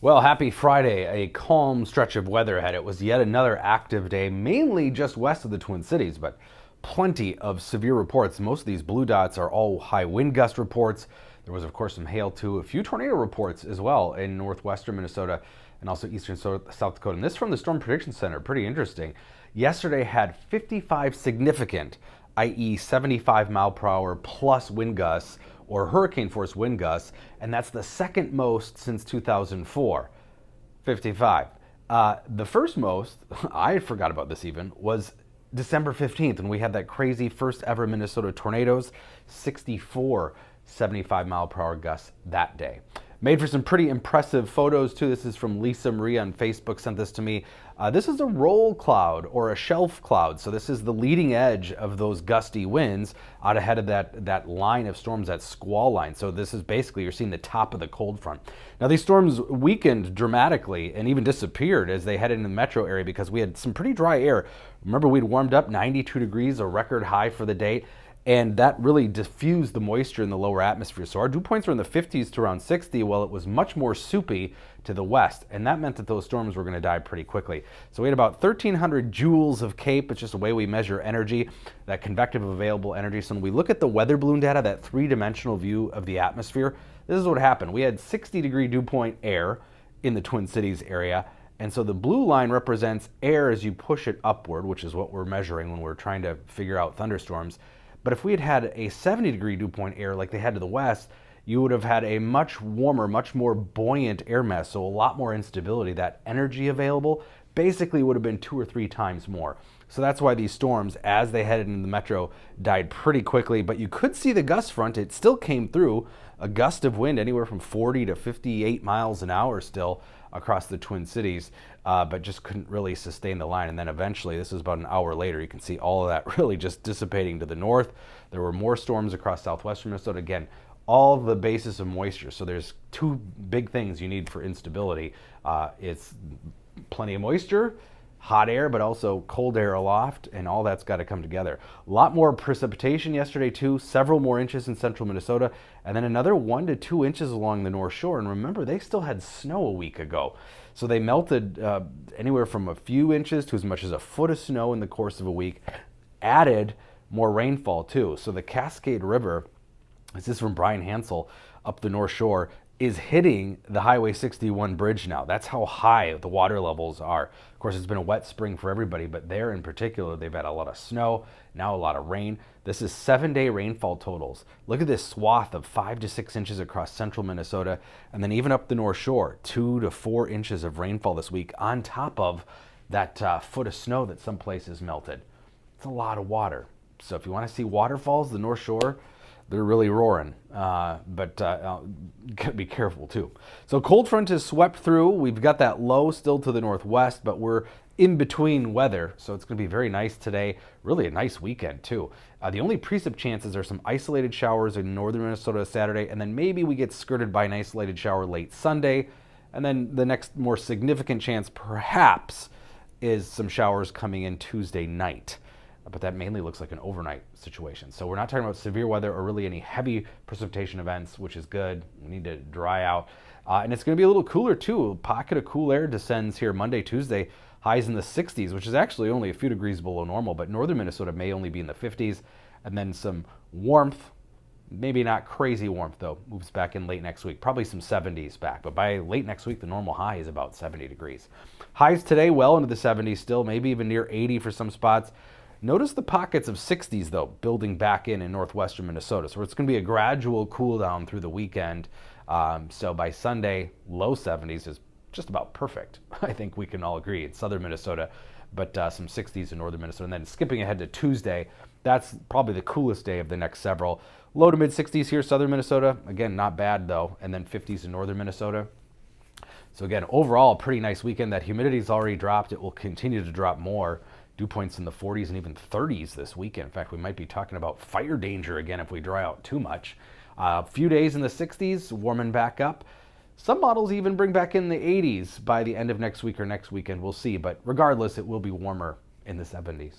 Well, happy Friday. A calm stretch of weather ahead. It was yet another active day, mainly just west of the Twin Cities, but plenty of severe reports. Most of these blue dots are all high wind gust reports. There was, of course, some hail too. A few tornado reports as well in northwestern Minnesota and also eastern South Dakota. And this from the Storm Prediction Center. Pretty interesting. Yesterday had 55 significant, i.e., 75 mile per hour plus wind gusts or hurricane force wind gusts, and that's the second most since 2004, 55. The first most, I forgot about this even, was December 15th when we had that crazy first ever Minnesota tornadoes, 64 75 mile per hour gusts that day. Made for some pretty impressive photos too. This is from Lisa Marie on Facebook, sent this to me. This is a roll cloud or a shelf cloud. So this is the leading edge of those gusty winds out ahead of that line of storms, that squall line. So this is basically, you're seeing the top of the cold front. Now these storms weakened dramatically and even disappeared as they headed into the metro area because we had some pretty dry air. Remember, we'd warmed up 92 degrees, a record high for the day. And that really diffused the moisture in the lower atmosphere. So our dew points were in the 50s to around 60, while it was much more soupy to the west. And that meant that those storms were going to die pretty quickly. So we had about 1,300 joules of CAPE. It's just a way we measure energy, that convective available energy. So when we look at the weather balloon data, that three-dimensional view of the atmosphere, this is what happened. We had 60-degree dew point air in the Twin Cities area. And so the blue line represents air as you push it upward, which is what we're measuring when we're trying to figure out thunderstorms. But if we had had a 70-degree dew point air like they had to the west, you would have had a much warmer, much more buoyant air mass, so a lot more instability. That energy available basically would have been 2 or 3 times more. So that's why these storms, as they headed into the metro, died pretty quickly. But you could see the gust front. It still came through, a gust of wind anywhere from 40 to 58 miles an hour still across the Twin Cities, but just couldn't really sustain the line. And then eventually, this was about an hour later, you can see all of that really just dissipating to the north. There were more storms across southwestern Minnesota. Again, all the basis of moisture. So there's 2 big things you need for instability. It's plenty of moisture, hot air, but also cold air aloft, and all that's got to come together. A lot more precipitation yesterday too, several more inches in central Minnesota, and then another 1 to 2 inches along the North Shore. And remember, they still had snow a week ago. So they melted anywhere from a few inches to as much as a foot of snow in the course of a week, added more rainfall too. So the Cascade River, this is from Brian Hansel up the North Shore, is hitting the Highway 61 bridge now. That's how high the water levels are. Of course, it's been a wet spring for everybody, but there in particular, they've had a lot of snow, now a lot of rain. This is 7-day rainfall totals. Look at this swath of 5 to 6 inches across central Minnesota, and then even up the North Shore, 2 to 4 inches of rainfall this week on top of that foot of snow that some places melted. It's a lot of water. So if you want to see waterfalls, the North Shore, they're really roaring, but gotta be careful too. So cold front is swept through. We've got that low still to the northwest, but we're in between weather, so it's going to be very nice today. Really a nice weekend too. The only precip chances are some isolated showers in northern Minnesota Saturday, and then maybe we get skirted by an isolated shower late Sunday, and then the next more significant chance perhaps is some showers coming in Tuesday night. But that mainly looks like an overnight situation. So we're not talking about severe weather or really any heavy precipitation events, which is good. We need to dry out. And it's going to be a little cooler too. A pocket of cool air descends here Monday, Tuesday, highs in the 60s, which is actually only a few degrees below normal, but northern Minnesota may only be in the 50s. And then some warmth, maybe not crazy warmth though, moves back in late next week. Probably some 70s back, but by late next week, the normal high is about 70 degrees. Highs today well into the 70s still, maybe even near 80 for some spots. Notice the pockets of 60s, though, building back in northwestern Minnesota. So it's going to be a gradual cool down through the weekend. So by Sunday, low 70s is just about perfect. I think we can all agree. It's southern Minnesota, but some 60s in northern Minnesota. And then skipping ahead to Tuesday, that's probably the coolest day of the next several. Low to mid 60s here, southern Minnesota. Again, not bad, though. And then 50s in northern Minnesota. So again, overall, a pretty nice weekend. That humidity's already dropped. It will continue to drop more. Dew points in the 40s and even 30s this weekend. In fact, we might be talking about fire danger again if we dry out too much. A few days in the 60s, warming back up. Some models even bring back in the 80s by the end of next week or next weekend. We'll see. But regardless, it will be warmer in the 70s.